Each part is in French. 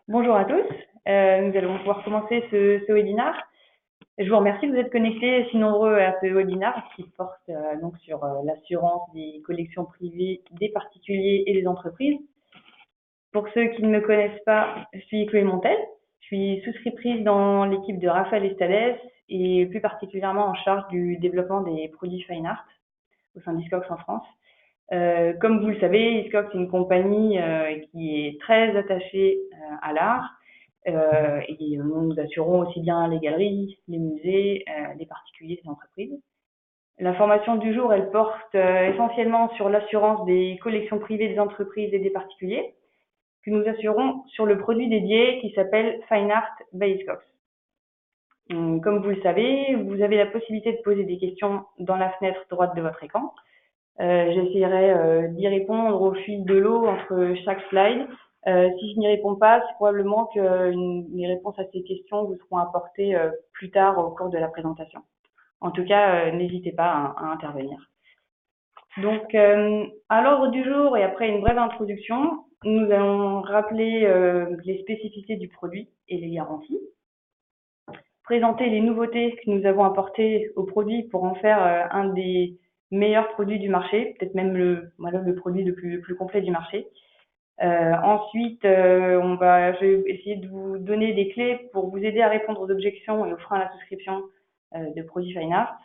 Bonjour à tous, nous allons pouvoir commencer ce webinaire. Je vous remercie de vous être connectés si nombreux à ce webinaire qui porte donc sur l'assurance des collections privées des particuliers et des entreprises. Pour ceux qui ne me connaissent pas, je suis Chloé Montel, je suis souscriptrice dans l'équipe de Raphaël Estades et plus particulièrement en charge du développement des produits Fine Art au sein d'Hiscox en France. Comme vous le savez, Hiscox est une compagnie qui est très attachée à l'art et nous assurons aussi bien les galeries, les musées, les particuliers, les entreprises. La formation du jour, elle porte essentiellement sur l'assurance des collections privées des entreprises et des particuliers, que nous assurons sur le produit dédié qui s'appelle Fine Art by Hiscox. Comme vous le savez, vous avez la possibilité de poser des questions dans la fenêtre droite de votre écran. J'essaierai d'y répondre au fil de l'eau entre chaque slide. Si je n'y réponds pas, c'est probablement que les réponses à ces questions vous seront apportées plus tard au cours de la présentation. En tout cas, n'hésitez pas à intervenir. Donc, à l'ordre du jour et après une brève introduction, nous allons rappeler les spécificités du produit et les garanties, présenter les nouveautés que nous avons apportées au produit pour en faire un des meilleurs produits du marché, peut-être même le produit le plus complet du marché. Ensuite, je vais essayer de vous donner des clés pour vous aider à répondre aux objections et aux freins à la souscription de produits Fine Art.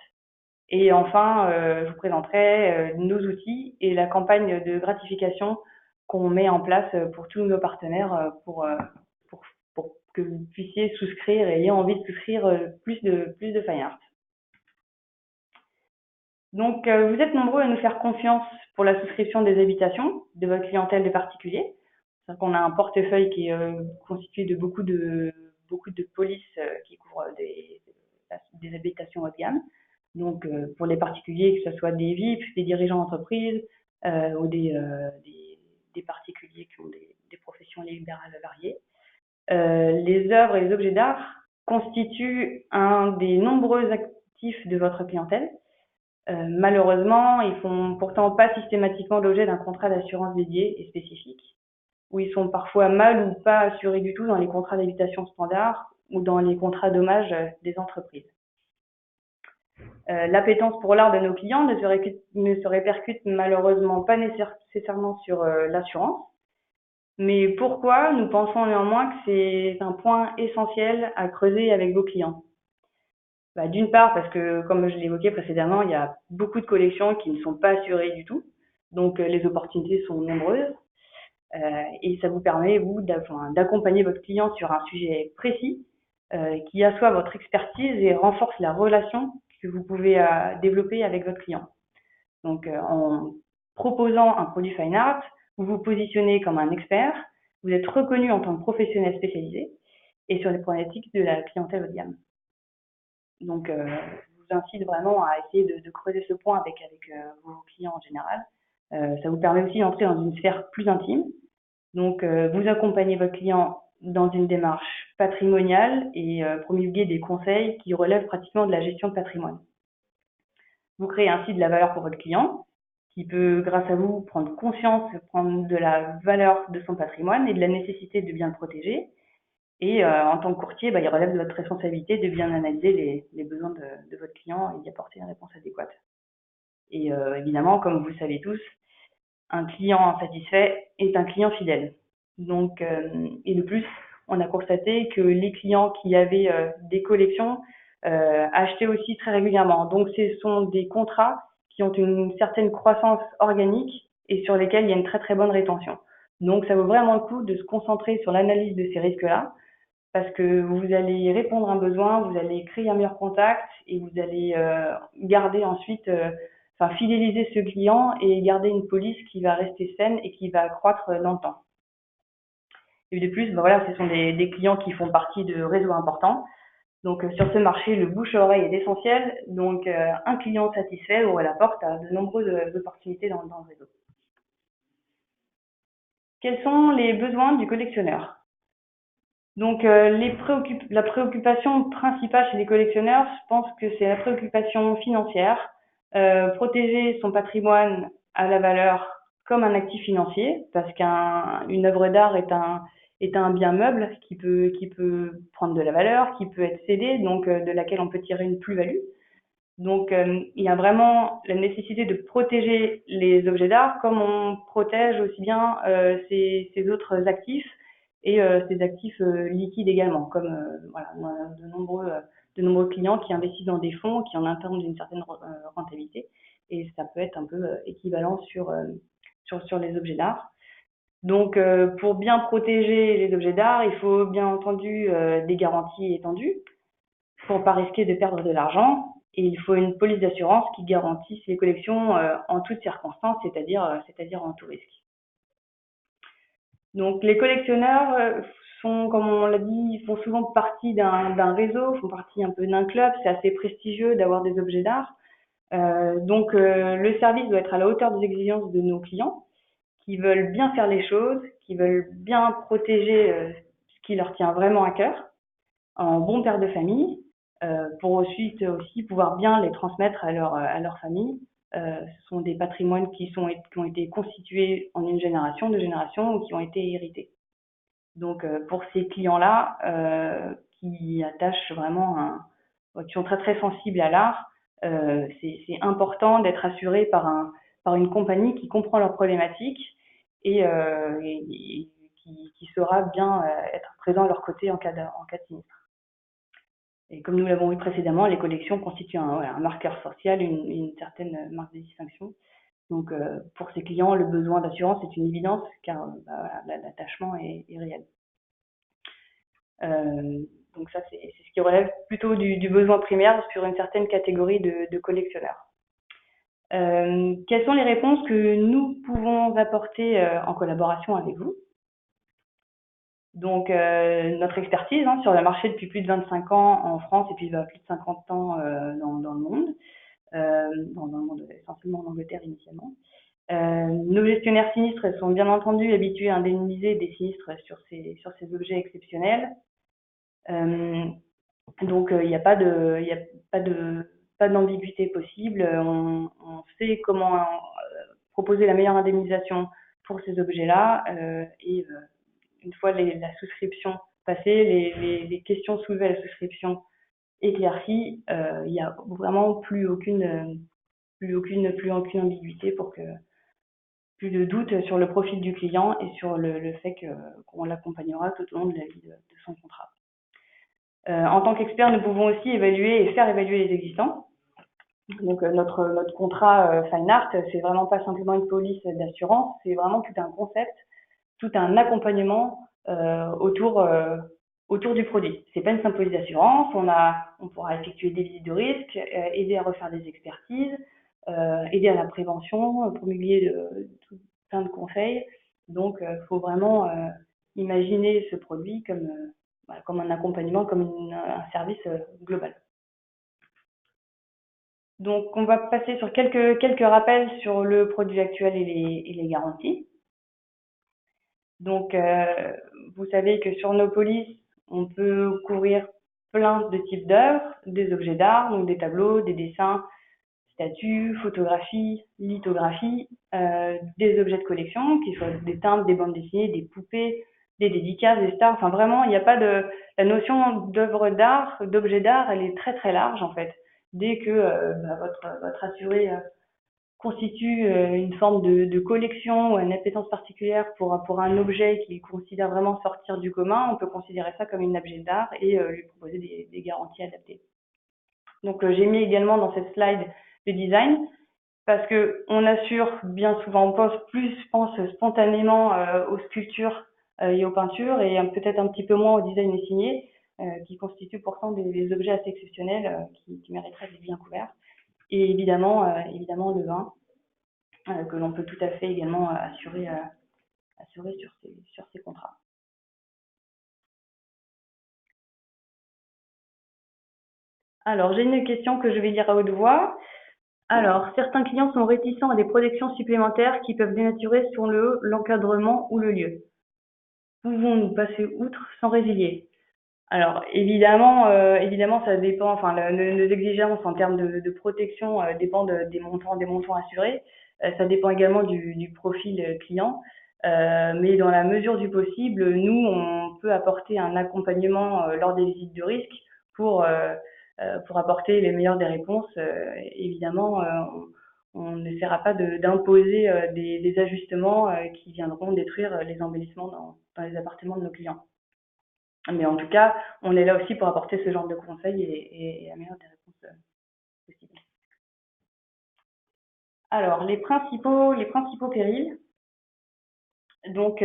Et enfin, je vous présenterai nos outils et la campagne de gratification qu'on met en place pour tous nos partenaires pour que vous puissiez souscrire et ayez envie de souscrire plus de Fine Art. Donc, vous êtes nombreux à nous faire confiance pour la souscription des habitations de votre clientèle de particuliers. C'est-à-dire qu'on a un portefeuille qui est constitué de beaucoup de polices qui couvrent des habitations haut de gamme. Donc, pour les particuliers, que ce soit des VIP, des dirigeants d'entreprise ou des particuliers qui ont des professions libérales variées. Les œuvres et les objets d'art constituent un des nombreux actifs de votre clientèle. Malheureusement, ils font pourtant pas systématiquement l'objet d'un contrat d'assurance dédié et spécifique, où ils sont parfois mal ou pas assurés du tout dans les contrats d'habitation standard ou dans les contrats dommages des entreprises. L'appétence pour l'art de nos clients ne se répercute malheureusement pas nécessairement sur l'assurance. Mais pourquoi nous pensons néanmoins que c'est un point essentiel à creuser avec vos clients? D'une part, parce que, comme je l'évoquais précédemment, il y a beaucoup de collections qui ne sont pas assurées du tout. Donc, les opportunités sont nombreuses. Et ça vous permet, vous, d'accompagner votre client sur un sujet précis qui assoit votre expertise et renforce la relation que vous pouvez développer avec votre client. Donc, en proposant un produit Fine Art, vous vous positionnez comme un expert, vous êtes reconnu en tant que professionnel spécialisé et sur les problématiques de la clientèle haut de gamme. Donc, je vous incite vraiment à essayer de creuser ce point avec vos clients en général. Ça vous permet aussi d'entrer dans une sphère plus intime. Donc, vous accompagnez votre client dans une démarche patrimoniale et promulguer des conseils qui relèvent pratiquement de la gestion de patrimoine. Vous créez ainsi de la valeur pour votre client, qui peut, grâce à vous, prendre conscience, prendre de la valeur de son patrimoine et de la nécessité de bien le protéger. Et en tant que courtier, il relève de votre responsabilité de bien analyser les besoins de votre client et d'y apporter une réponse adéquate. Et évidemment, comme vous le savez tous, un client satisfait est un client fidèle. Donc, et de plus, on a constaté que les clients qui avaient des collections achetaient aussi très régulièrement. Donc, ce sont des contrats qui ont une certaine croissance organique et sur lesquels il y a une très très bonne rétention. Donc, ça vaut vraiment le coup de se concentrer sur l'analyse de ces risques-là, parce que vous allez répondre à un besoin, vous allez créer un meilleur contact et vous allez garder ensuite, fidéliser ce client et garder une police qui va rester saine et qui va croître dans le temps. Et de plus, ce sont des clients qui font partie de réseaux importants. Donc, sur ce marché, le bouche à oreille est essentiel. Donc, un client satisfait ouvre la porte à de nombreuses opportunités dans le réseau. Quels sont les besoins du collectionneur? Donc, la préoccupation principale chez les collectionneurs, je pense que c'est la préoccupation financière. Protéger son patrimoine à la valeur comme un actif financier, parce qu'une œuvre d'art est un bien meuble qui peut prendre de la valeur, qui peut être cédé, donc de laquelle on peut tirer une plus-value. Donc, il y a vraiment la nécessité de protéger les objets d'art comme on protège aussi bien ces autres actifs et ces actifs liquides également, comme voilà, on a de nombreux clients qui investissent dans des fonds qui en attendent une certaine rentabilité, et ça peut être un peu équivalent sur les objets d'art. Donc, pour bien protéger les objets d'art, il faut bien entendu des garanties étendues pour pas risquer de perdre de l'argent. Et il faut une police d'assurance qui garantisse les collections en toutes circonstances, c'est-à-dire en tout risque. Donc les collectionneurs sont, comme on l'a dit, font souvent partie d'un réseau, font partie un peu d'un club. C'est assez prestigieux d'avoir des objets d'art. Donc le service doit être à la hauteur des exigences de nos clients, qui veulent bien faire les choses, qui veulent bien protéger ce qui leur tient vraiment à cœur, en bon père de famille, pour ensuite aussi pouvoir bien les transmettre à leur famille. Ce sont des patrimoines qui ont été constitués en une génération, deux générations, ou qui ont été hérités. Donc pour ces clients-là, qui attachent vraiment qui sont très très sensibles à l'art, c'est important d'être assuré par une compagnie qui comprend leurs problématiques et qui saura bien être présent à leur côté en cas de sinistre. Et comme nous l'avons vu précédemment, les collections constituent un marqueur social, une certaine marque de distinction. Donc, pour ces clients, le besoin d'assurance est une évidence, car l'attachement est réel. Donc ça, c'est ce qui relève plutôt du besoin primaire sur une certaine catégorie de collectionneurs. Quelles sont les réponses que nous pouvons apporter en collaboration avec vous? Donc, notre expertise sur le marché depuis plus de 25 ans en France et puis plus de 50 ans dans le monde, dans le monde essentiellement en Angleterre initialement. Nos gestionnaires sinistres sont bien entendu habitués à indemniser des sinistres sur ces objets exceptionnels. Donc, il n'y a pas d'ambiguïté possible. On sait comment proposer la meilleure indemnisation pour ces objets-là et une fois la souscription passée, les questions soulevées à la souscription éclaircies, il n'y a vraiment plus aucune ambiguïté plus de doute sur le profil du client et sur le fait qu'on l'accompagnera tout au long de la vie de son contrat. En tant qu'expert, nous pouvons aussi évaluer et faire évaluer les existants. Donc notre contrat Fine Art, c'est vraiment pas simplement une police d'assurance, c'est vraiment tout un concept, tout un accompagnement autour du produit. C'est pas une simple police d'assurance, on pourra effectuer des visites de risque, aider à refaire des expertises, aider à la prévention, promulguer plein de conseils. Donc faut vraiment imaginer ce produit comme un accompagnement, comme un service global. Donc, on va passer sur quelques rappels sur le produit actuel et les garanties. Donc, vous savez que sur nos polices, on peut couvrir plein de types d'œuvres, des objets d'art, donc des tableaux, des dessins, statues, photographies, lithographies, des objets de collection, qui soient des timbres, des bandes dessinées, des poupées, des dédicaces, des stars. Enfin, vraiment, il n'y a pas la notion d'œuvre d'art, d'objet d'art, elle est très très large en fait. Dès que votre assuré constitue une forme de collection ou une appétence particulière pour un objet qu'il considère vraiment sortir du commun, on peut considérer ça comme une objet d'art et lui proposer des garanties adaptées. Donc j'ai mis également dans cette slide le design parce que on assure bien souvent, on pense spontanément aux sculptures et aux peintures et peut-être un petit peu moins au design et signé qui constituent pourtant des objets assez exceptionnels qui mériteraient d'être bien couverts. Et évidemment le vin que l'on peut tout à fait également assurer sur ces contrats. Alors, j'ai une question que je vais lire à haute voix. Alors, certains clients sont réticents à des protections supplémentaires qui peuvent dénaturer selon l'encadrement ou le lieu. Pouvons-nous passer outre sans résilier? Alors, évidemment, ça dépend. Enfin, nos exigences en termes de protection dépendent des montants assurés. Ça dépend également du profil client. Mais dans la mesure du possible, nous, on peut apporter un accompagnement lors des visites de risque pour, euh, pour apporter les meilleures des réponses. Évidemment, on n'essaiera pas d'imposer des ajustements qui viendront détruire les embellissements dans les appartements de nos clients. Mais en tout cas, on est là aussi pour apporter ce genre de conseils et la meilleure des réponses possibles. Alors, les principaux périls, donc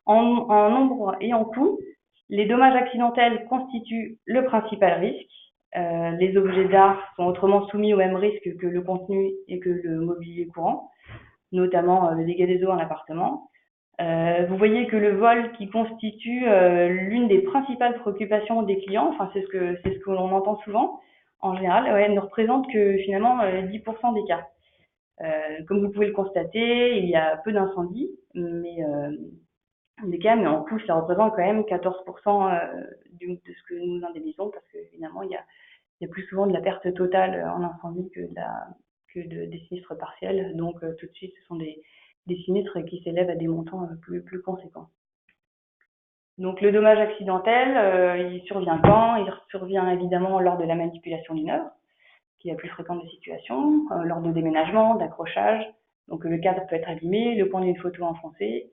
en nombre et en coût, les dommages accidentels constituent le principal risque. Les objets d'art sont autrement soumis au même risque que le contenu et que le mobilier courant, notamment le dégât des eaux en appartement. Vous voyez que le vol qui constitue l'une des principales préoccupations des clients, enfin c'est ce que l'on entend souvent en général, ouais, ne représente que finalement 10% des cas. Comme vous pouvez le constater, il y a peu d'incendies, mais des cas, mais en coût, ça représente quand même 14% de ce que nous indemnisons, parce que évidemment, il y a plus souvent de la perte totale en incendie des sinistres partiels. Donc tout de suite, ce sont des sinistres qui s'élèvent à des montants plus conséquents. Donc le dommage accidentel, il survient quand? Il survient évidemment lors de la manipulation d'une œuvre, qui est la plus fréquente des situations, lors de déménagement, d'accrochage. Donc le cadre peut être abîmé, le point d'une photo enfoncé,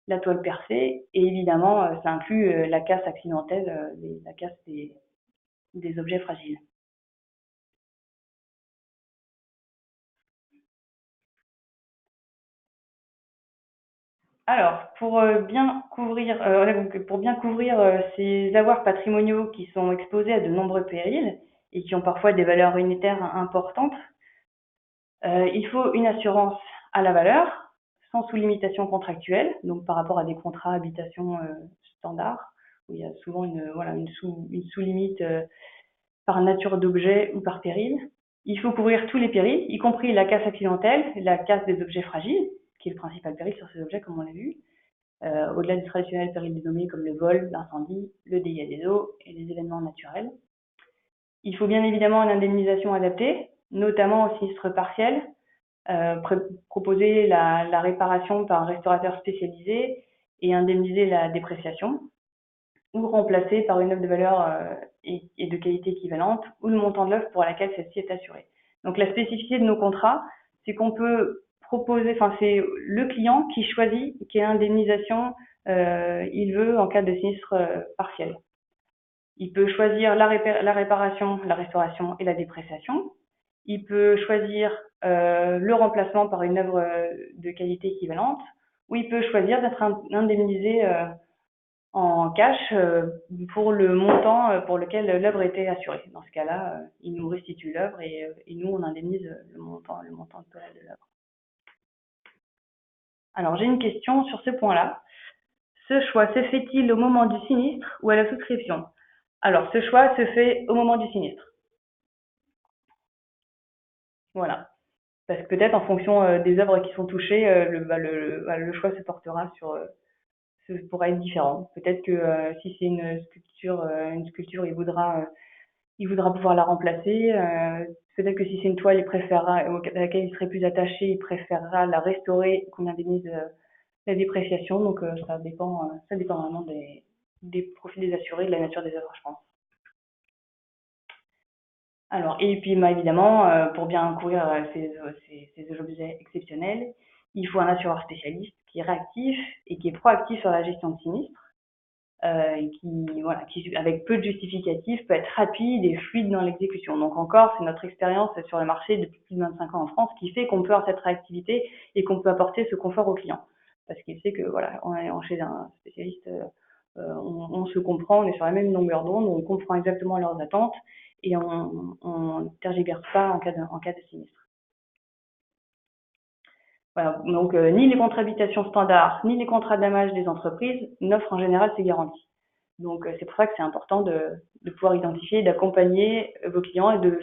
la toile percée, et évidemment, ça inclut la casse accidentelle, la casse des objets fragiles. Alors, pour bien couvrir ces avoirs patrimoniaux qui sont exposés à de nombreux périls et qui ont parfois des valeurs unitaires importantes, il faut une assurance à la valeur, sans sous-limitation contractuelle, donc par rapport à des contrats habitation standards, où il y a souvent une sous-limite par nature d'objet ou par péril. Il faut couvrir tous les périls, y compris la casse accidentelle, la casse des objets fragiles, qui est le principal péril sur ces objets, comme on l'a vu, au-delà des traditionnels périls dénommés comme le vol, l'incendie, le dégât des eaux et les événements naturels. Il faut bien évidemment une indemnisation adaptée, notamment au sinistre partiel, proposer la réparation par un restaurateur spécialisé et indemniser la dépréciation, ou remplacée par une œuvre de valeur et de qualité équivalente, ou le montant de l'œuvre pour laquelle celle-ci est assurée. Donc la spécificité de nos contrats, c'est qu'on peut proposer, enfin c'est le client qui choisit quelle indemnisation il veut en cas de sinistre partiel. Il peut choisir la réparation, la restauration et la dépréciation. Il peut choisir le remplacement par une œuvre de qualité équivalente, ou il peut choisir d'être indemnisé en cash pour le montant pour lequel l'œuvre était assurée. Dans ce cas-là, il nous restitue l'œuvre et nous, on indemnise le montant total de l'œuvre. Alors, j'ai une question sur ce point-là. Ce choix se fait-il au moment du sinistre ou à la souscription? Alors, ce choix se fait au moment du sinistre. Voilà. Parce que peut-être en fonction des œuvres qui sont touchées, le choix se portera pourra être différent. Peut-être que si c'est une sculpture, il voudra pouvoir la remplacer. Peut-être que si c'est une toile, à laquelle il serait plus attaché, il préférera la restaurer qu'on indemnise la dépréciation. Donc ça dépend vraiment des profils des assurés, de la nature des œuvres, je pense. Alors, et puis évidemment, pour bien couvrir ces objets exceptionnels, il faut un assureur spécialiste qui est réactif et qui est proactif sur la gestion de sinistres. Qui, avec peu de justificatifs, peut être rapide et fluide dans l'exécution. Donc encore, c'est notre expérience sur le marché depuis plus de 25 ans en France qui fait qu'on peut avoir cette réactivité et qu'on peut apporter ce confort aux clients. Parce qu'il sait que voilà, chez un spécialiste, on se comprend, on est sur la même longueur d'onde, on comprend exactement leurs attentes et on ne tergiverse pas en cas de sinistre. Voilà, donc ni les contrats d'habitation standards, ni les contrats de damage des entreprises n'offrent en général ces garanties. Donc c'est pour ça que c'est important de pouvoir identifier, d'accompagner vos clients et de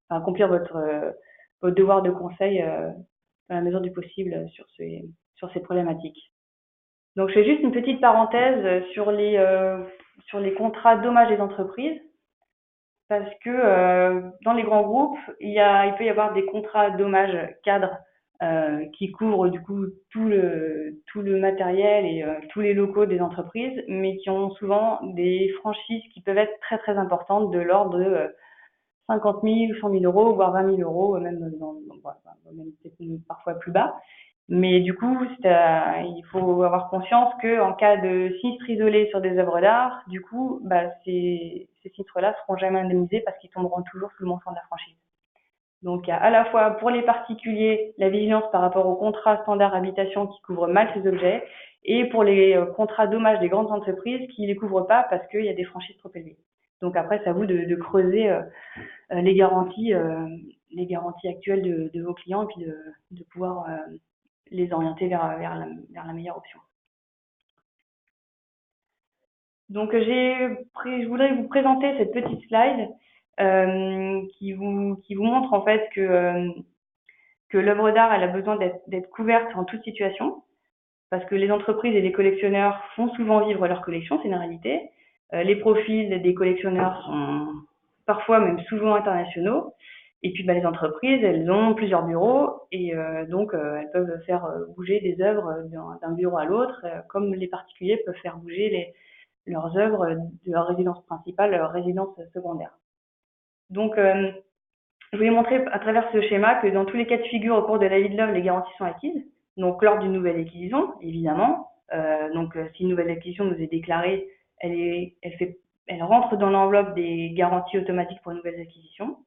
accomplir votre devoir de conseil dans la mesure du possible sur ces problématiques. Donc je fais juste une petite parenthèse sur les contrats dommages des entreprises parce que dans les grands groupes, il peut y avoir des contrats dommages cadres qui couvre du coup tout le matériel et tous les locaux des entreprises, mais qui ont souvent des franchises qui peuvent être très très importantes, de l'ordre de 50 000, 100 000 euros, voire 20 000 euros, même, même peut-être parfois plus bas. Mais du coup, il faut avoir conscience qu'en cas de sinistre isolé sur des œuvres d'art, du coup, ces sinistres-là seront jamais indemnisés parce qu'ils tomberont toujours sous le montant de la franchise. Donc, il y a à la fois pour les particuliers la vigilance par rapport aux contrats standard habitation qui couvrent mal ces objets, et pour les contrats dommages des grandes entreprises qui ne les couvrent pas parce qu'il y a des franchises trop élevées. Donc après, c'est à vous de creuser les garanties actuelles de vos clients et puis de pouvoir les orienter vers la meilleure option. Donc je voudrais vous présenter cette petite slide qui vous montre en fait que l'œuvre d'art elle a besoin d'être couverte en toute situation, parce que les entreprises et les collectionneurs font souvent vivre leur collection, c'est une réalité. Les profils des collectionneurs sont parfois même souvent internationaux. Et puis les entreprises, elles ont plusieurs bureaux et donc elles peuvent faire bouger des œuvres d'un bureau à l'autre, comme les particuliers peuvent faire bouger leurs œuvres de leur résidence principale à leur résidence secondaire. Donc je voulais montrer à travers ce schéma que dans tous les cas de figure au cours de la vie de l'œuvre, les garanties sont acquises. Donc lors d'une nouvelle acquisition, évidemment. Si une nouvelle acquisition nous est déclarée, elle rentre dans l'enveloppe des garanties automatiques pour une nouvelle acquisition.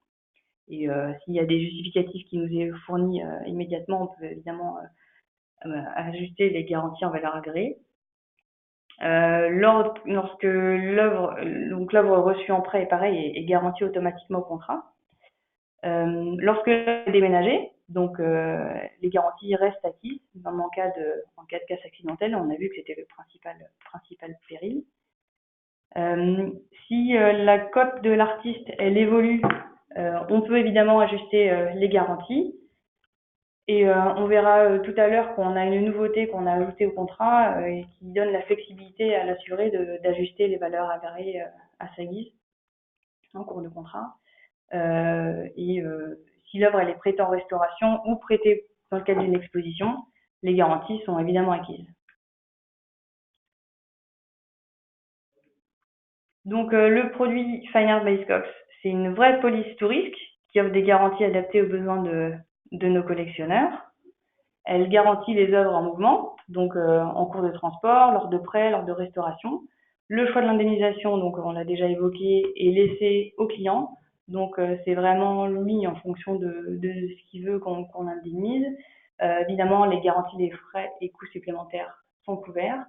Et s'il y a des justificatifs qui nous est fournis immédiatement, on peut évidemment ajuster les garanties en valeur agréée. Lorsque l'œuvre reçue en prêt est pareil est garantie automatiquement au contrat. Lorsque l'œuvre est déménagée, donc les garanties restent acquises, même en cas de casse accidentelle. On a vu que c'était le principal péril. Si la cote de l'artiste elle évolue, on peut évidemment ajuster les garanties. Et on verra tout à l'heure qu'on a une nouveauté qu'on a ajoutée au contrat et qui donne la flexibilité à l'assuré d'ajuster les valeurs agréées à sa guise en cours de contrat. Si l'œuvre elle est prêtée en restauration ou prêtée dans le cadre d'une exposition, les garanties sont évidemment acquises. Donc le produit Fine Art by Cox, c'est une vraie police tout risque qui offre des garanties adaptées aux besoins de nos collectionneurs. Elle garantit les œuvres en mouvement, donc en cours de transport, lors de prêt, lors de restauration. Le choix de l'indemnisation, donc on l'a déjà évoqué, est laissé au client. Donc c'est vraiment lui en fonction de ce qu'il veut qu'on indemnise. Évidemment, les garanties des frais et coûts supplémentaires sont couverts.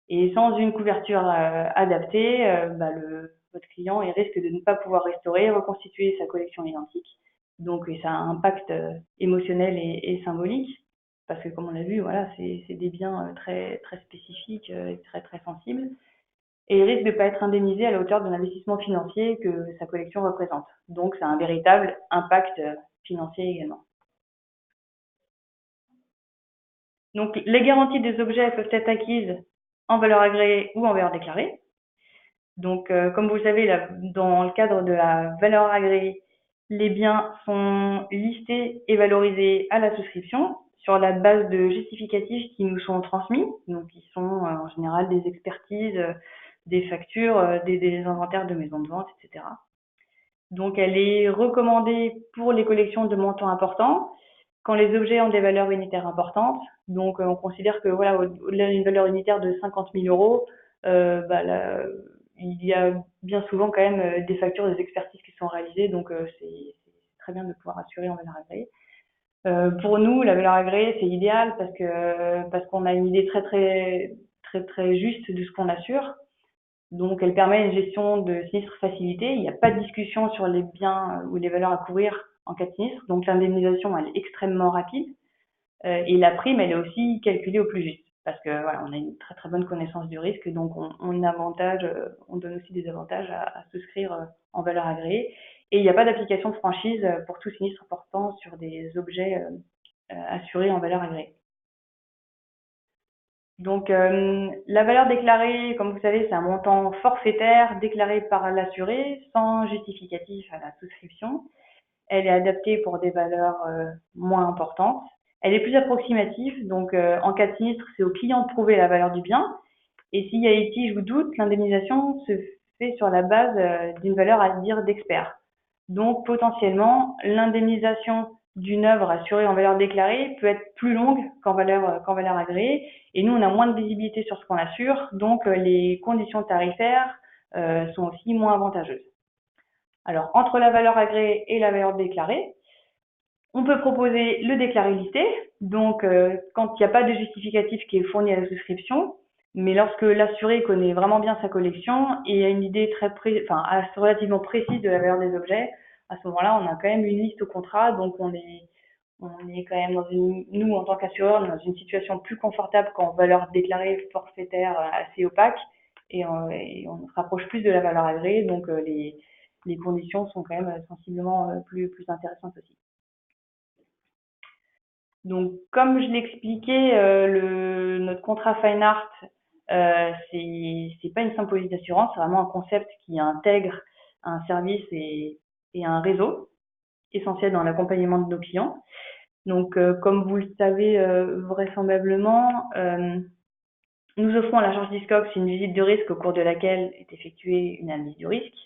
Et sans une couverture adaptée, votre client il risque de ne pas pouvoir restaurer, reconstituer sa collection identique. Donc ça a un impact émotionnel et symbolique, parce que comme on l'a vu, voilà, c'est des biens très très spécifiques et très très sensibles. Et il risque de ne pas être indemnisé à la hauteur de l'investissement financier que sa collection représente. Donc ça a un véritable impact financier également. Donc les garanties des objets peuvent être acquises en valeur agréée ou en valeur déclarée. Donc comme vous le savez, dans le cadre de la valeur agréée, les biens sont listés et valorisés à la souscription sur la base de justificatifs qui nous sont transmis, donc qui sont en général des expertises, des factures, des inventaires de maisons de vente, etc. Donc elle est recommandée pour les collections de montants importants, quand les objets ont des valeurs unitaires importantes. Donc on considère que voilà, au-delà d'une valeur unitaire de 50 000 euros, il y a bien souvent quand même des factures, des expertises qui sont réalisées, donc c'est très bien de pouvoir assurer en valeur agréée. Pour nous, la valeur agréée, c'est idéal parce qu'on a une idée très très très très juste de ce qu'on assure. Donc, elle permet une gestion de sinistre facilitée. Il n'y a pas de discussion sur les biens ou les valeurs à couvrir en cas de sinistre. Donc, l'indemnisation, elle est extrêmement rapide. Et la prime, elle est aussi calculée au plus juste. Parce que voilà, on a une très très bonne connaissance du risque. Donc, on donne aussi des avantages à souscrire en valeur agréée. Et il n'y a pas d'application de franchise pour tout sinistre portant sur des objets assurés en valeur agréée. Donc, la valeur déclarée, comme vous savez, c'est un montant forfaitaire déclaré par l'assuré sans justificatif à la souscription. Elle est adaptée pour des valeurs moins importantes Elle est plus approximative, donc en cas de sinistre, c'est au client de prouver la valeur du bien. Et s'il y a litige ou doute, l'indemnisation se fait sur la base d'une valeur à dire d'expert. Donc potentiellement, l'indemnisation d'une œuvre assurée en valeur déclarée peut être plus longue qu'en valeur agréée. Et nous, on a moins de visibilité sur ce qu'on assure, donc les conditions tarifaires sont aussi moins avantageuses. Alors, entre la valeur agréée et la valeur déclarée, on peut proposer le déclaré listé, donc quand il n'y a pas de justificatif qui est fourni à la souscription, mais lorsque l'assuré connaît vraiment bien sa collection et a une idée relativement précise de la valeur des objets, à ce moment-là, on a quand même une liste au contrat, donc on est quand même nous en tant qu'assureur, dans une situation plus confortable qu'en valeur déclarée forfaitaire assez opaque, et on se rapproche plus de la valeur agréée, donc les conditions sont quand même sensiblement plus intéressantes aussi. Donc, comme je l'expliquais, notre contrat Fine Art, c'est pas une simple police d'assurance, c'est vraiment un concept qui intègre un service et un réseau essentiel dans l'accompagnement de nos clients. Donc, comme vous le savez vraisemblablement, nous offrons à l'agence Discogs une visite de risque au cours de laquelle est effectuée une analyse du risque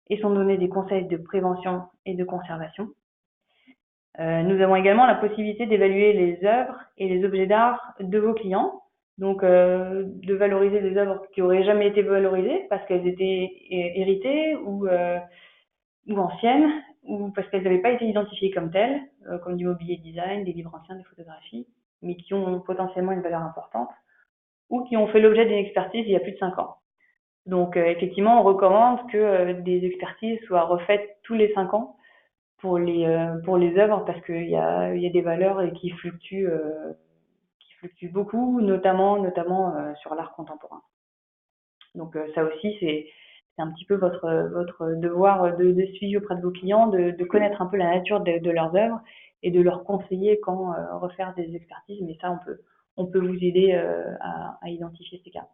et sont donnés des conseils de prévention et de conservation. Nous avons également la possibilité d'évaluer les œuvres et les objets d'art de vos clients, donc de valoriser des œuvres qui n'auraient jamais été valorisées parce qu'elles étaient héritées ou anciennes, ou parce qu'elles n'avaient pas été identifiées comme telles, comme du mobilier design, des livres anciens, des photographies, mais qui ont potentiellement une valeur importante, ou qui ont fait l'objet d'une expertise il y a plus de 5 ans. Donc effectivement, on recommande que des expertises soient refaites tous les 5 ans pour les œuvres parce qu'il y a des valeurs qui fluctuent beaucoup, notamment sur l'art contemporain. Donc ça aussi c'est un petit peu votre devoir de suivi auprès de vos clients, de connaître un peu la nature de leurs œuvres et de leur conseiller quand refaire des expertises. Mais ça on peut vous aider à identifier ces cas.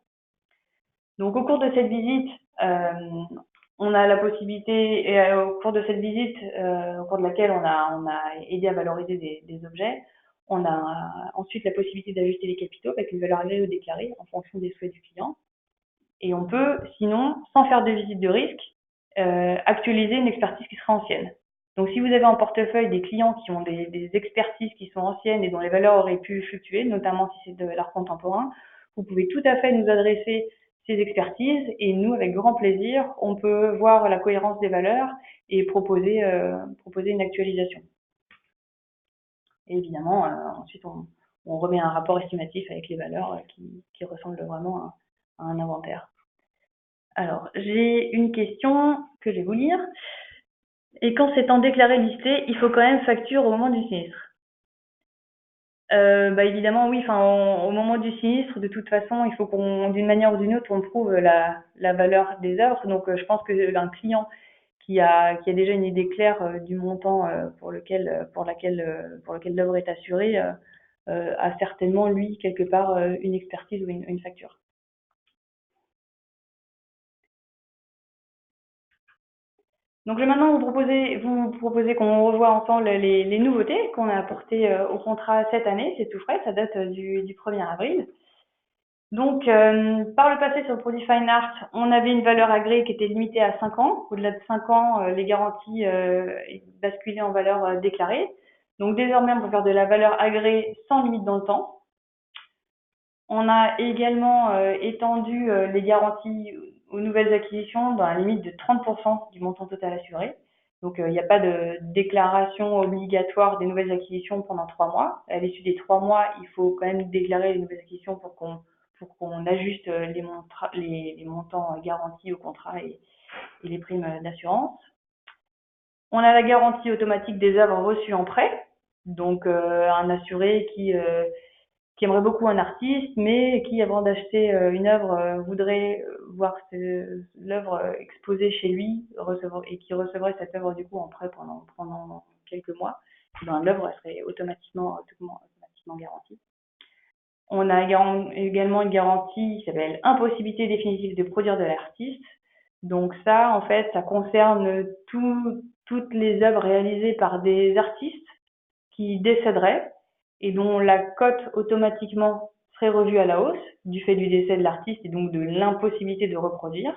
Donc au cours de cette visite, on a la possibilité, et au cours de cette visite, au cours de laquelle on a aidé à valoriser des objets, on a ensuite la possibilité d'ajuster les capitaux avec une valeur agréée ou déclarée en fonction des souhaits du client. Et on peut, sinon, sans faire de visite de risque, actualiser une expertise qui sera ancienne. Donc si vous avez en portefeuille des clients qui ont des expertises qui sont anciennes et dont les valeurs auraient pu fluctuer, notamment si c'est de l'art contemporain, vous pouvez tout à fait nous adresser ces expertises et nous, avec grand plaisir, on peut voir la cohérence des valeurs et proposer une actualisation. Et évidemment, ensuite, on remet un rapport estimatif avec les valeurs qui ressemblent vraiment à un inventaire. Alors, j'ai une question que je vais vous lire. Et quand c'est en déclaré listé, il faut quand même facture au moment du sinistre. Évidemment, oui. Enfin, au moment du sinistre, de toute façon, il faut d'une manière ou d'une autre, on prouve la valeur des œuvres. Donc, je pense que un client qui a déjà une idée claire du montant pour lequel l'œuvre est assurée a certainement lui quelque part une expertise ou une facture. Donc je vais maintenant vous proposer qu'on revoie ensemble les nouveautés qu'on a apportées au contrat cette année. C'est tout frais, ça date du 1er avril. Donc, par le passé, sur le produit Fine Art, on avait une valeur agréée qui était limitée à 5 ans. Au-delà de 5 ans, les garanties basculaient en valeur déclarée. Donc, désormais, on peut faire de la valeur agréée sans limite dans le temps. On a également étendu les garanties aux nouvelles acquisitions dans la limite de 30% du montant total assuré. Donc, il n'y a pas de déclaration obligatoire des nouvelles acquisitions pendant 3 mois. À l'issue des 3 mois, il faut quand même déclarer les nouvelles acquisitions pour qu'on ajuste les montants garantis au contrat et les primes d'assurance. On a la garantie automatique des œuvres reçues en prêt. Donc, un assuré qui aimerait beaucoup un artiste, mais qui, avant d'acheter une œuvre, voudrait voir l'œuvre exposée chez lui et qui recevrait cette œuvre du coup en prêt pendant quelques mois, l'œuvre serait automatiquement garantie. On a également une garantie qui s'appelle impossibilité définitive de produire de l'artiste. Donc ça, en fait, ça concerne toutes les œuvres réalisées par des artistes qui décéderaient et dont la cote automatiquement serait revue à la hausse du fait du décès de l'artiste et donc de l'impossibilité de reproduire.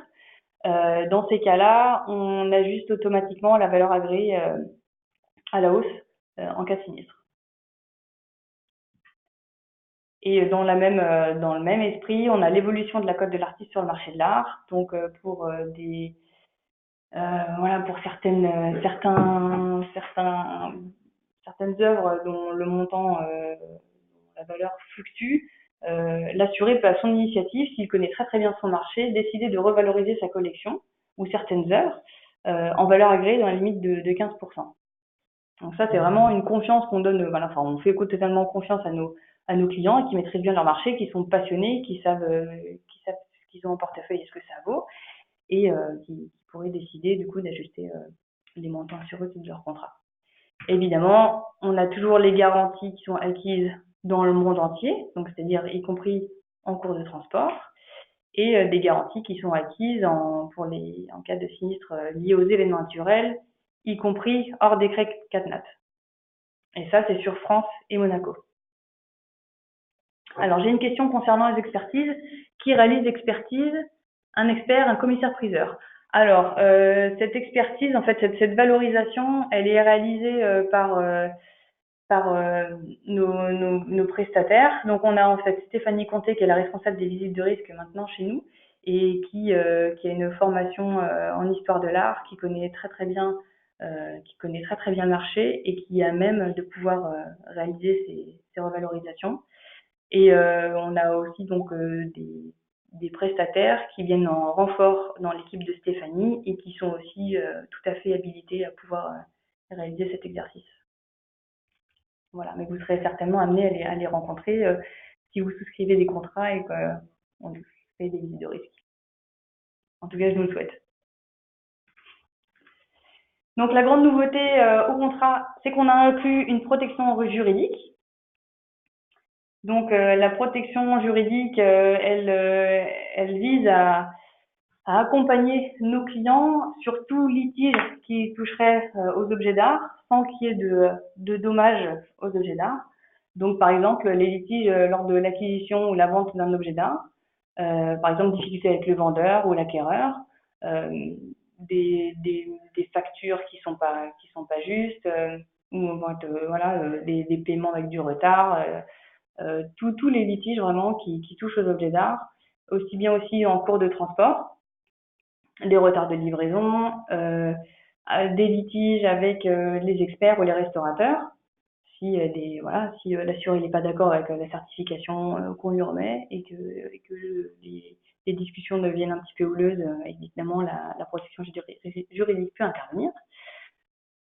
Dans ces cas-là, on ajuste automatiquement la valeur agréée à la hausse en cas de sinistre. Et dans le même esprit, on a l'évolution de la cote de l'artiste sur le marché de l'art. Donc pour voilà, pour certaines œuvres dont le montant, la valeur fluctue, l'assuré peut à son initiative, s'il connaît très très bien son marché, décider de revaloriser sa collection ou certaines œuvres en valeur agréée dans la limite de 15%. Donc ça, c'est vraiment une confiance qu'on donne. Voilà, enfin, on fait totalement confiance à nos clients qui maîtrisent bien leur marché, qui sont passionnés, qui savent ce qu'ils ont en portefeuille et ce que ça vaut, et qui pourraient décider du coup d'ajuster les montants assurés de leur contrat. Évidemment, on a toujours les garanties qui sont acquises dans le monde entier, donc c'est-à-dire y compris en cours de transport, et des garanties qui sont acquises en cas de sinistre lié aux événements naturels, y compris hors décret CatNat. Et ça, c'est sur France et Monaco. Alors, j'ai une question concernant les expertises. Qui réalise l'expertise? Un expert, un commissaire-priseur. Alors, cette expertise, en fait, cette valorisation, elle est réalisée par nos prestataires. Donc, on a en fait Stéphanie Comté, qui est la responsable des visites de risque maintenant chez nous, et qui a une formation en histoire de l'art, qui connaît très très bien le marché et qui a même de pouvoir réaliser ces revalorisations. Et on a aussi donc des prestataires qui viennent en renfort dans l'équipe de Stéphanie et qui sont aussi tout à fait habilités à pouvoir réaliser cet exercice. Voilà, mais vous serez certainement amené à les rencontrer si vous souscrivez des contrats et qu'on fait des visites de risque. En tout cas, je nous le souhaite. Donc la grande nouveauté au contrat, c'est qu'on a inclus une protection juridique. Donc la protection juridique, elle vise à accompagner nos clients sur tout litige qui toucherait aux objets d'art sans qu'il y ait de dommages aux objets d'art. Donc par exemple les litiges lors de l'acquisition ou la vente d'un objet d'art, par exemple difficulté avec le vendeur ou l'acquéreur, euh, des factures qui sont pas justes, ou voilà des paiements avec du retard. Tous les litiges vraiment qui touchent aux objets d'art, aussi bien aussi en cours de transport, des retards de livraison, des litiges avec les experts ou les restaurateurs, si l'assuré n'est pas d'accord avec la certification qu'on lui remet et que les discussions deviennent un petit peu houleuses, évidemment la protection juridique peut intervenir.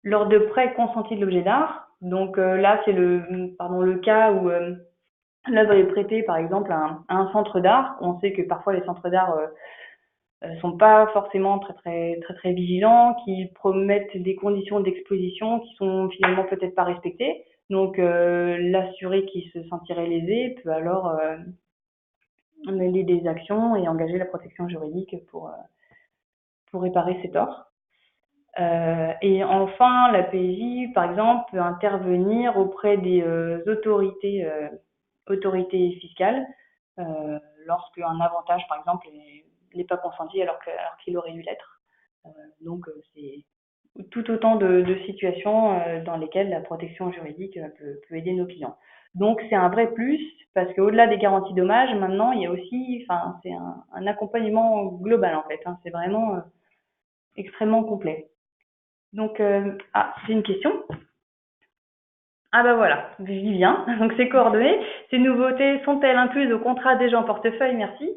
Lors de prêts consentis de l'objet d'art, donc là c'est le cas où l'œuvre est prêtée par exemple à un centre d'art. On sait que parfois les centres d'art sont pas forcément très vigilants, qui promettent des conditions d'exposition qui sont finalement peut-être pas respectées. Donc l'assuré qui se sentirait lésé peut alors mêler des actions et engager la protection juridique pour réparer ses torts. Et enfin, la PJ, par exemple, peut intervenir auprès des autorités fiscales lorsqu'un avantage, par exemple, n'est pas consenti alors qu'il aurait dû l'être. Donc, c'est tout autant de situations dans lesquelles la protection juridique peut aider nos clients. Donc, c'est un vrai plus parce qu'au-delà des garanties dommages, maintenant, il y a aussi, c'est un accompagnement global en fait. C'est vraiment extrêmement complet. Donc, j'ai une question. Ah bah voilà, j'y viens. Donc, ces coordonnées, ces nouveautés sont-elles incluses au contrat déjà en portefeuille? Merci.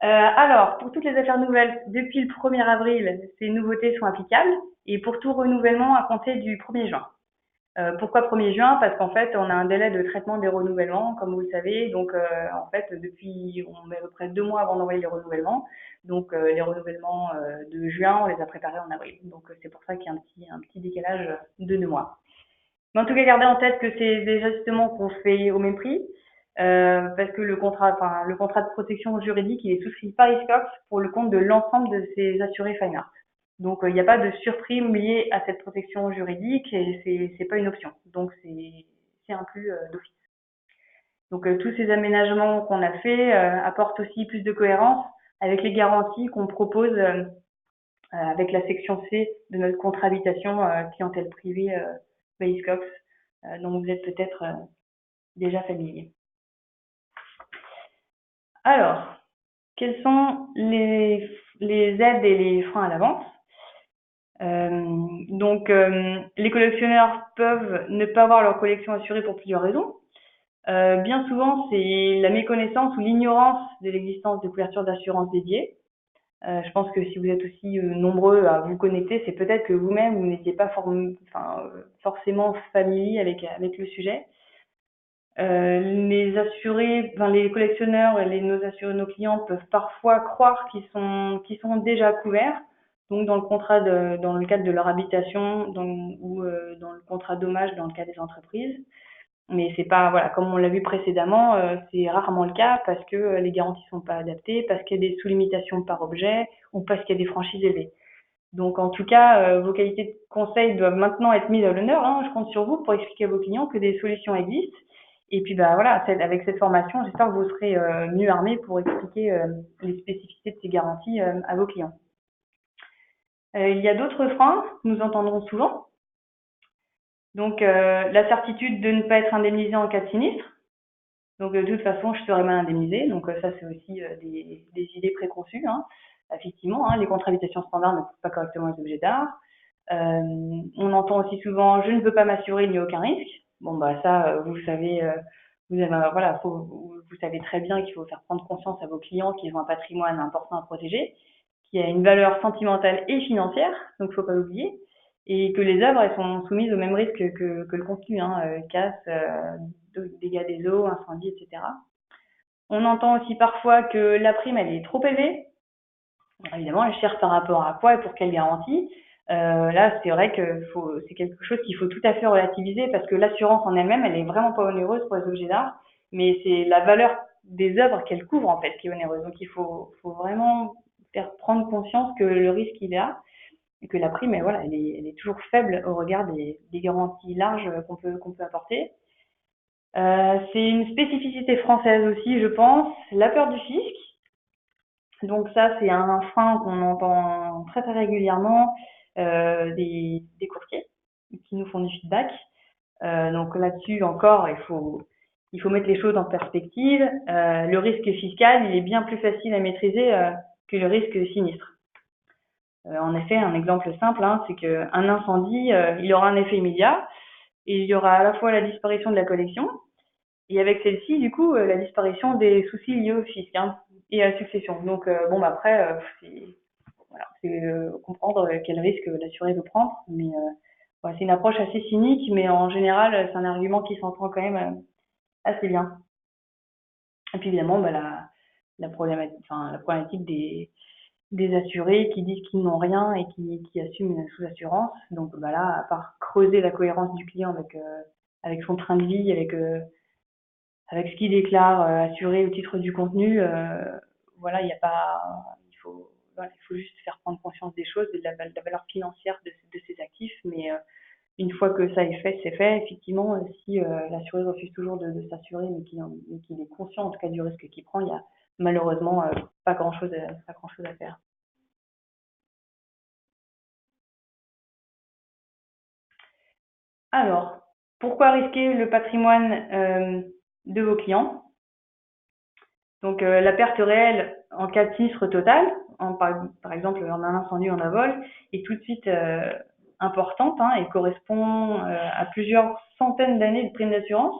Alors, pour toutes les affaires nouvelles, depuis le 1er avril, ces nouveautés sont applicables et pour tout renouvellement à compter du 1er juin. Pourquoi 1er juin? Parce qu'en fait, on a un délai de traitement des renouvellements, comme vous le savez. Donc, en fait, on met à peu près 2 mois avant d'envoyer les renouvellements. Donc, les renouvellements de juin, on les a préparés en avril. Donc, c'est pour ça qu'il y a un petit décalage de 2 mois. Mais en tout cas, gardez en tête que c'est des ajustements qu'on fait au même prix. Parce que le contrat de protection juridique, il est souscrit par ISCOX pour le compte de l'ensemble de ces assurés Fine Art. Donc, il n'y a pas de surprime liée à cette protection juridique et c'est pas une option. Donc, c'est inclus d'office. Donc tous ces aménagements qu'on a fait apportent aussi plus de cohérence avec les garanties qu'on propose avec la section C de notre contrat habitation clientèle privée Base Cox, dont vous êtes peut-être déjà familier. Alors, quels sont les aides et les freins à la vente? Les collectionneurs peuvent ne pas avoir leur collection assurée pour plusieurs raisons. Bien souvent, c'est la méconnaissance ou l'ignorance de l'existence de couvertures d'assurance dédiées. Je pense que si vous êtes aussi nombreux à vous connecter, c'est peut-être que vous-même, vous n'étiez pas forcément familier avec le sujet. Les assurés, les collectionneurs et nos clients peuvent parfois croire qu'ils sont déjà couverts. Donc dans le cadre de leur habitation ou dans le contrat dommage dans le cas des entreprises. Mais c'est pas, voilà, comme on l'a vu précédemment, c'est rarement le cas parce que les garanties sont pas adaptées, parce qu'il y a des sous-limitations par objet ou parce qu'il y a des franchises élevées. Donc en tout cas, vos qualités de conseil doivent maintenant être mises à l'honneur, hein. Je compte sur vous pour expliquer à vos clients que des solutions existent. Et puis voilà, avec cette formation, j'espère que vous serez mieux armés pour expliquer les spécificités de ces garanties à vos clients. Il y a d'autres freins que nous entendrons souvent. Donc la certitude de ne pas être indemnisé en cas de sinistre. Donc de toute façon, je serai mal indemnisé. Donc ça, c'est aussi des idées préconçues, hein. Effectivement, hein, les contrats d'habitation standards ne couvrent pas correctement les objets d'art. On entend aussi souvent je ne veux pas m'assurer, il n'y a aucun risque. Bon bah ça, vous savez, vous savez très bien qu'il faut faire prendre conscience à vos clients qu'ils ont un patrimoine important à protéger, qui a une valeur sentimentale et financière, donc il ne faut pas l'oublier, et que les œuvres elles sont soumises au même risque que le contenu, hein, casse, dégâts des eaux, incendies, etc. On entend aussi parfois que la prime elle est trop élevée. Alors, évidemment, elle cherche par rapport à quoi et pour quelle garantie. Là, c'est vrai que c'est quelque chose qu'il faut tout à fait relativiser parce que l'assurance en elle-même, elle est vraiment pas onéreuse pour les objets d'art, mais c'est la valeur des œuvres qu'elle couvre en fait qui est onéreuse. Donc il faut vraiment faire prendre conscience que le risque il est là et que la prime, voilà, elle est toujours faible au regard des garanties larges qu'on peut apporter. C'est une spécificité française aussi, je pense, la peur du fisc. Donc ça, c'est un frein qu'on entend très très régulièrement des courtiers qui nous font du feedback. Donc là-dessus encore, il faut mettre les choses en perspective. Le risque fiscal, il est bien plus facile à maîtriser que le risque sinistre. En effet, un exemple simple, hein, c'est qu'un incendie, il aura un effet immédiat et il y aura à la fois la disparition de la collection et avec celle-ci, du coup, la disparition des soucis liés au fisc, hein, et à la succession. Donc après, c'est comprendre quel risque l'assuré veut prendre, mais c'est une approche assez cynique, mais en général, c'est un argument qui s'entend quand même assez bien. Et puis évidemment, la problématique des assurés qui disent qu'ils n'ont rien et qui assument une sous-assurance. Donc là, à part creuser la cohérence du client avec son train de vie, avec ce qu'il déclare assuré au titre du contenu, il y a pas, il faut juste faire prendre conscience des choses, de la valeur financière de ces actifs, mais une fois que ça est fait, c'est fait. Effectivement, si l'assuré refuse toujours de s'assurer, mais qu'il est conscient en tout cas du risque qu'il prend, il y a malheureusement pas grand chose à faire. Alors, pourquoi risquer le patrimoine de vos clients? Donc la perte réelle en cas de sinistre total, par exemple en un incendie ou en un vol, est tout de suite importante, hein, et correspond à plusieurs centaines d'années de prime d'assurance.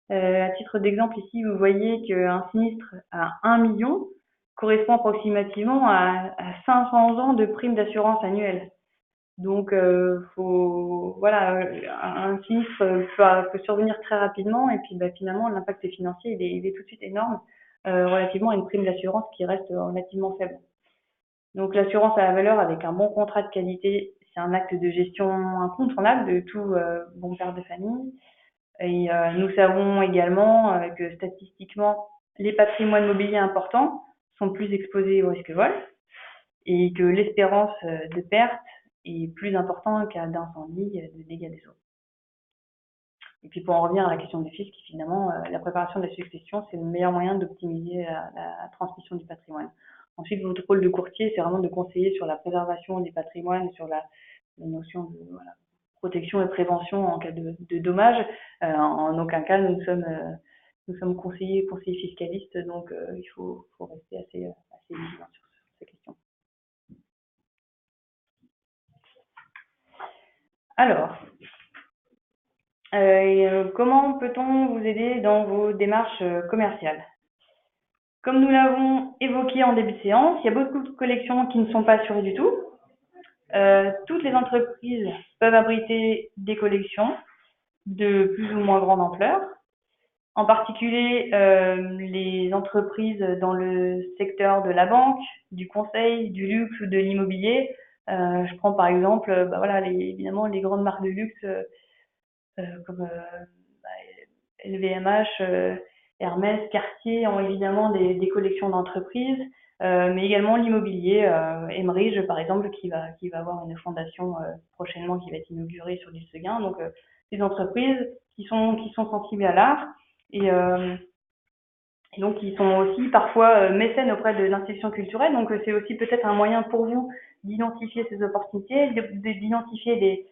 À titre d'exemple, ici, vous voyez qu'un sinistre à 1 million correspond approximativement à 500 ans de prime d'assurance annuelle. Donc, un sinistre peut survenir très rapidement et puis finalement, l'impact financier, il est tout de suite énorme relativement à une prime d'assurance qui reste relativement faible. Donc, l'assurance à la valeur avec un bon contrat de qualité, c'est un acte de gestion incontournable de tout bon père de famille. Et nous savons également que statistiquement, les patrimoines mobiliers importants sont plus exposés au risque vol et que l'espérance de perte est plus importante qu'à d'incendie, de dégâts des eaux. Et puis pour en revenir à la question du fisc, finalement, la préparation de la succession, c'est le meilleur moyen d'optimiser la transmission du patrimoine. Ensuite, votre rôle de courtier, c'est vraiment de conseiller sur la préservation des patrimoines, sur la notion de voilà, protection et prévention en cas de dommages. En aucun cas, nous sommes conseillers fiscalistes, donc il faut rester assez vigilant sur ces questions. Alors, comment peut-on vous aider dans vos démarches commerciales? Comme nous l'avons évoqué en début de séance, il y a beaucoup de collections qui ne sont pas assurées du tout. Toutes les entreprises peuvent abriter des collections de plus ou moins grande ampleur. En particulier, les entreprises dans le secteur de la banque, du conseil, du luxe ou de l'immobilier. Je prends par exemple, voilà, évidemment, les grandes marques de luxe comme LVMH, Hermès, Cartier ont évidemment des collections d'entreprises, mais également l'immobilier, Emerige par exemple, qui va avoir une fondation prochainement qui va être inaugurée sur l'île Seguin. Donc des entreprises qui sont sensibles à l'art et donc qui sont aussi parfois mécènes auprès de l'institution culturelle. Donc c'est aussi peut-être un moyen pour vous d'identifier ces opportunités, d'identifier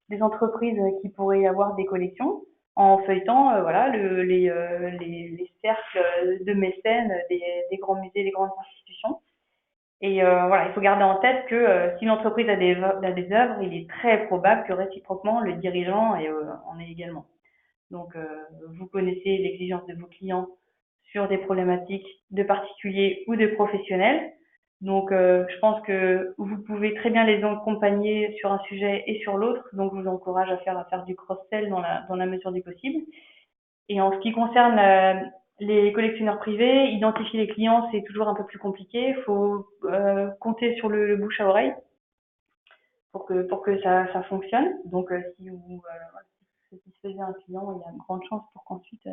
des entreprises qui pourraient avoir des collections en feuilletant voilà, les cercles de mécènes des grands musées, des grandes institutions. Et voilà, il faut garder en tête que si l'entreprise a des œuvres, il est très probable que réciproquement, le dirigeant en ait également. Donc, vous connaissez l'exigence de vos clients sur des problématiques de particuliers ou de professionnels. Donc, je pense que vous pouvez très bien les accompagner sur un sujet et sur l'autre. Donc, je vous encourage à faire du cross-sell dans la mesure du possible. Et en ce qui concerne les collectionneurs privés, identifier les clients, c'est toujours un peu plus compliqué. Il faut compter sur le bouche à oreille pour que ça fonctionne. Donc, si vous satisfaisez un client, il y a une grande chance pour qu'ensuite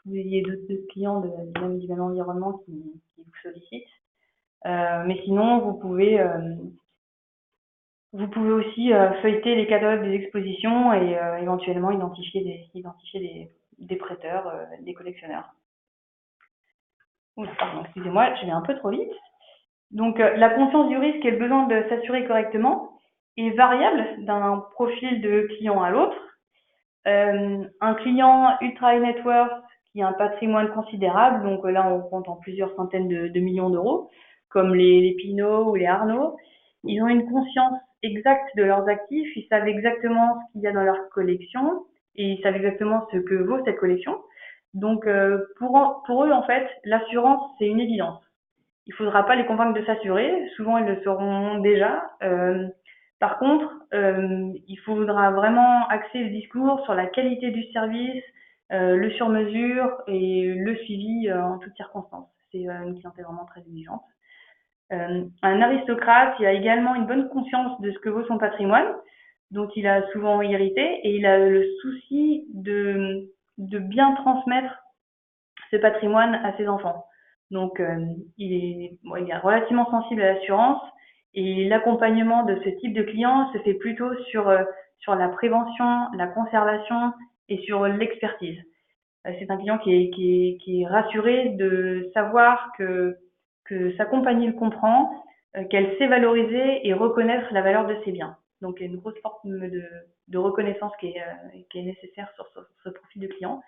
vous ayez d'autres clients du même environnement qui vous sollicitent. Mais sinon, vous pouvez aussi feuilleter les catalogues des expositions et éventuellement identifier des prêteurs, des collectionneurs. Oula, pardon, excusez-moi, je vais un peu trop vite. Donc, la conscience du risque et le besoin de s'assurer correctement est variable d'un profil de client à l'autre. Un client ultra high net worth qui a un patrimoine considérable, donc là on compte en plusieurs centaines de millions d'euros, comme les Pinault ou les Arnault, ils ont une conscience exacte de leurs actifs, ils savent exactement ce qu'il y a dans leur collection et ils savent exactement ce que vaut cette collection. Donc pour eux en fait, l'assurance c'est une évidence. Il faudra pas les convaincre de s'assurer, souvent ils le sauront déjà. Par contre, il faudra vraiment axer le discours sur la qualité du service, le sur-mesure et le suivi en toutes circonstances. C'est une clientèle vraiment très exigeante. Un aristocrate, il a également une bonne conscience de ce que vaut son patrimoine, dont il a souvent hérité, et il a le souci de bien transmettre ce patrimoine à ses enfants. Donc, il est relativement sensible à l'assurance et l'accompagnement de ce type de client se fait plutôt sur la prévention, la conservation et sur l'expertise. C'est un client qui est rassuré de savoir que sa compagnie le comprend, qu'elle sait valoriser et reconnaître la valeur de ses biens. Donc, il y a une grosse forme de reconnaissance qui est nécessaire sur ce profil de client.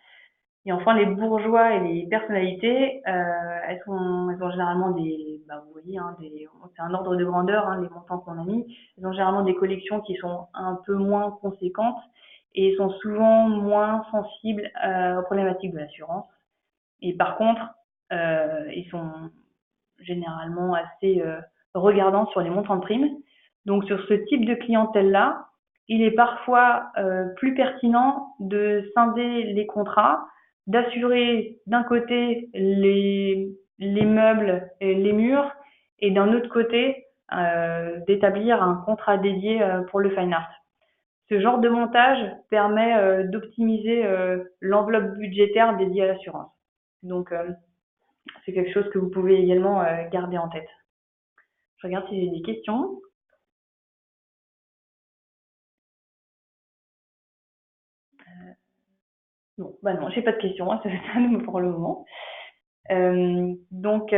Et enfin, les bourgeois et les personnalités, elles ont généralement vous voyez, hein, c'est un ordre de grandeur, hein, les montants qu'on a mis. Elles ont généralement des collections qui sont un peu moins conséquentes et sont souvent moins sensibles aux problématiques de l'assurance. Et par contre, ils sont généralement assez regardants sur les montants de primes. Donc, sur ce type de clientèle-là, il est parfois plus pertinent de scinder les contrats, d'assurer d'un côté les meubles et les murs et d'un autre côté d'établir un contrat dédié pour le fine art. Ce genre de montage permet d'optimiser l'enveloppe budgétaire dédiée à l'assurance. Donc c'est quelque chose que vous pouvez également garder en tête. Je regarde si j'ai des questions. Bon, bah non, j'ai pas de questions, hein, c'est ça pour le moment. Donc,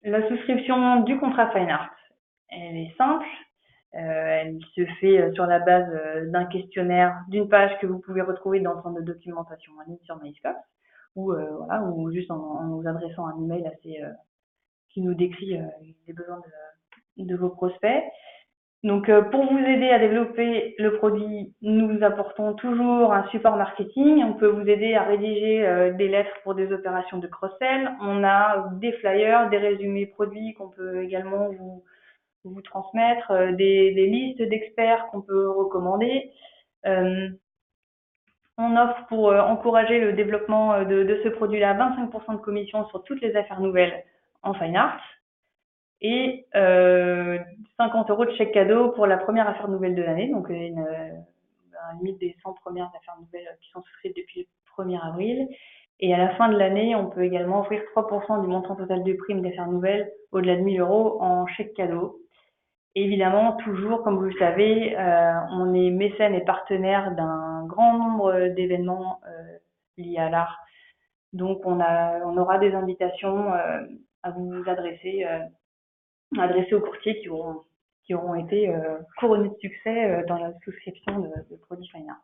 la souscription du contrat Fine Art, elle est simple. Elle se fait sur la base d'un questionnaire, d'une page que vous pouvez retrouver dans le centre de documentation en ligne sur MyScope, ou voilà, ou juste en nous adressant un email assez qui nous décrit les besoins de vos prospects. Donc, pour vous aider à développer le produit, nous apportons toujours un support marketing. On peut vous aider à rédiger des lettres pour des opérations de cross-sell. On a des flyers, des résumés produits qu'on peut également vous transmettre, des listes d'experts qu'on peut recommander. Euh, on offre pour encourager le développement de ce produit-là 25% de commission sur toutes les affaires nouvelles en fine art et 50 € de chèque cadeau pour la première affaire nouvelle de l'année, donc une limite des 100 premières affaires nouvelles qui sont souscrites depuis le 1er avril. Et à la fin de l'année, on peut également offrir 3% du montant total de primes d'affaires nouvelles au-delà de 1 000 € en chèque cadeau. Évidemment, toujours, comme vous le savez, on est mécène et partenaire d'un grand nombre d'événements liés à l'art. Donc, on aura des invitations à vous adresser aux courtiers qui auront été couronnés de succès dans la souscription de produits Fine Art.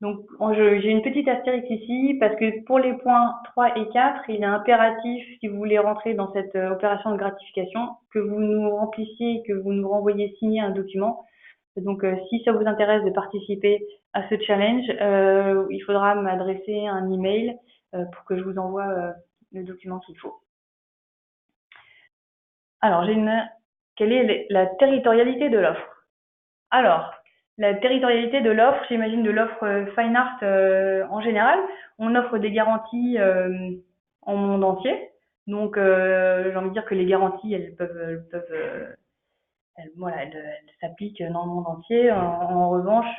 Donc, j'ai une petite astérix ici parce que pour les points 3 et 4, il est impératif, si vous voulez rentrer dans cette opération de gratification, que vous nous remplissiez, que vous nous renvoyiez signer un document. Donc, si ça vous intéresse de participer à ce challenge, il faudra m'adresser un email pour que je vous envoie le document qu'il faut. Alors, quelle est la territorialité de l'offre? Alors, la territorialité de l'offre, j'imagine de l'offre Fine Art en général, on offre des garanties en monde entier. Donc, j'ai envie de dire que les garanties, voilà, elles s'appliquent dans le monde entier. En revanche,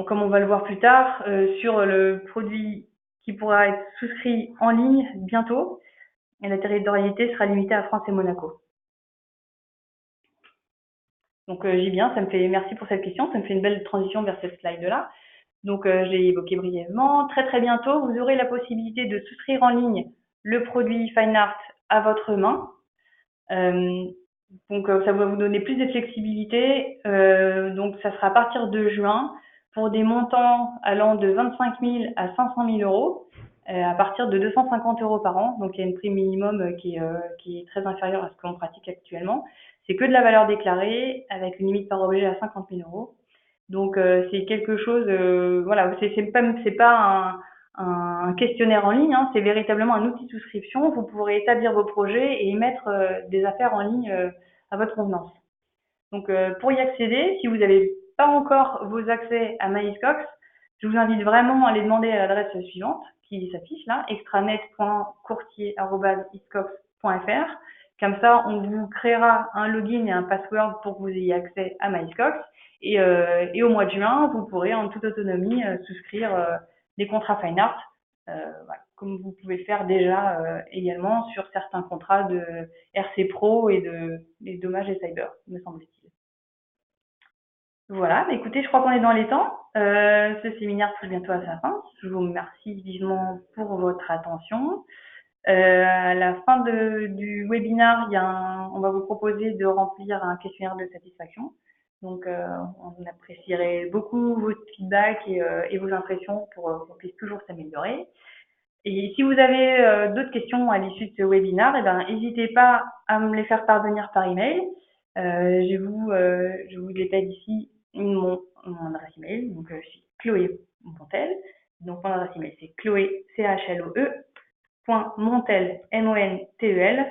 comme on va le voir plus tard, sur le produit qui pourra être souscrit en ligne bientôt, et la territorialité sera limitée à France et Monaco. Donc j'y viens, merci pour cette question, ça me fait une belle transition vers cette slide-là. Donc je l'ai évoqué brièvement. Très très bientôt, vous aurez la possibilité de souscrire en ligne le produit Fine Art à votre main. Donc ça va vous donner plus de flexibilité. Donc ça sera à partir de juin pour des montants allant de 25 000 à 500 000 euros à partir de 250 € par an. Donc il y a une prime minimum qui est très inférieure à ce qu'on pratique actuellement. C'est que de la valeur déclarée avec une limite par objet à 50 000 euros. Donc c'est quelque chose, voilà, c'est pas un questionnaire en ligne, hein, c'est véritablement un outil de souscription. Vous pourrez établir vos projets et émettre des affaires en ligne à votre convenance. Donc pour y accéder, si vous n'avez pas encore vos accès à MyIscox, je vous invite vraiment à les demander à l'adresse suivante qui s'affiche là, extranet.courtier@iscox.fr. Comme ça, on vous créera un login et un password pour que vous ayez accès à MyIscox. Et au mois de juin, vous pourrez en toute autonomie souscrire des contrats Fine Art, voilà, comme vous pouvez le faire déjà également sur certains contrats de RC Pro et des dommages et cyber, me semble-t-il. Voilà, écoutez, je crois qu'on est dans les temps. Ce séminaire touche bientôt à sa fin. Je vous remercie vivement pour votre attention. À la fin du webinaire, on va vous proposer de remplir un questionnaire de satisfaction. Donc, on apprécierait beaucoup votre feedback et vos impressions pour qu'on puisse toujours s'améliorer. Et si vous avez d'autres questions à l'issue de ce webinaire, n'hésitez pas à me les faire parvenir par email. Je vous détaille ici mon adresse email. Donc, je suis Chloé Montel. Donc, mon adresse email, c'est Chloé, CHLOE, .montel, MONTEL,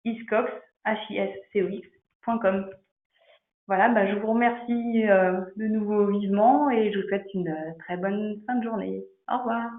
@iscox, HISCOX.com. Voilà, je vous remercie de nouveau vivement et je vous souhaite une très bonne fin de journée. Au revoir.